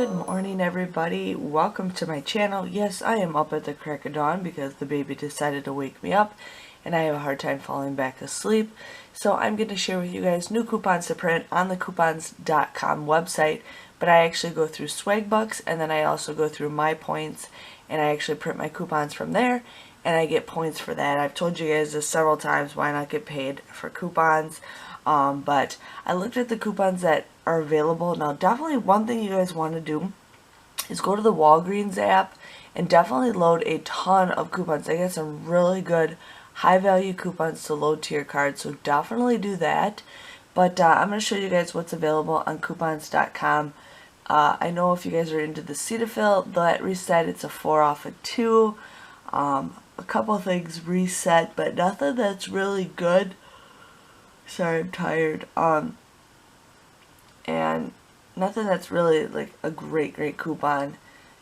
Good morning, everybody. Welcome to my channel. Yes, I am up at the crack of dawn because the baby decided to wake me up and I have a hard time falling back asleep. So I'm going to share with you guys new coupons to print on the coupons.com website, but I actually go through Swagbucks and then I also go through My Points and I actually print my coupons from there and I get points for that. I've told you guys this several times, why not get paid for coupons? But I looked at the coupons that are available. Now, definitely one thing you guys want to do is go to the Walgreens app and definitely load a ton of coupons. They got some really good high value coupons to load to your card, so definitely do that. But I'm going to show you guys what's available on coupons.com. I know if you guys are into the Cetaphil, that reset, it's a 4 off of 2. A couple things reset, but nothing that's really good. Sorry, I'm tired. And nothing that's really like a great coupon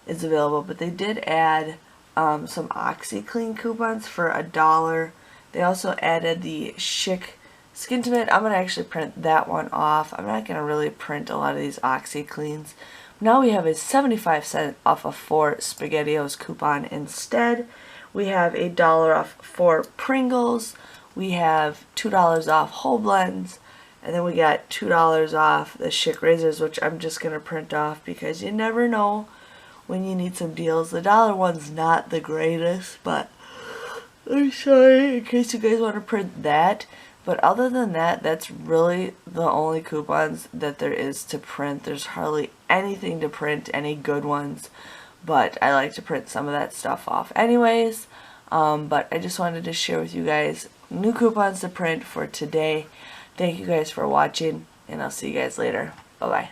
is available, but they did add some OxyClean coupons for $1. They also added the Chic Skin Tint. I'm going to actually print that one off. I'm not going to really print a lot of these OxyCleans. Now we have a 75% off of 4 SpaghettiOs coupon instead. We have $1 off 4 Pringles. We have $2 off Whole Blends. And then we got $2 off the Chic razors, which I'm just going to print off because you never know when you need some deals. The dollar one's not the greatest, but I'm sorry in case you guys want to print that. But other than that, that's really the only coupons that there is to print. There's hardly anything to print, any good ones. But I like to print some of that stuff off anyways. But I just wanted to share with you guys new coupons to print for today. Thank you guys for watching, and I'll see you guys later. Bye-bye.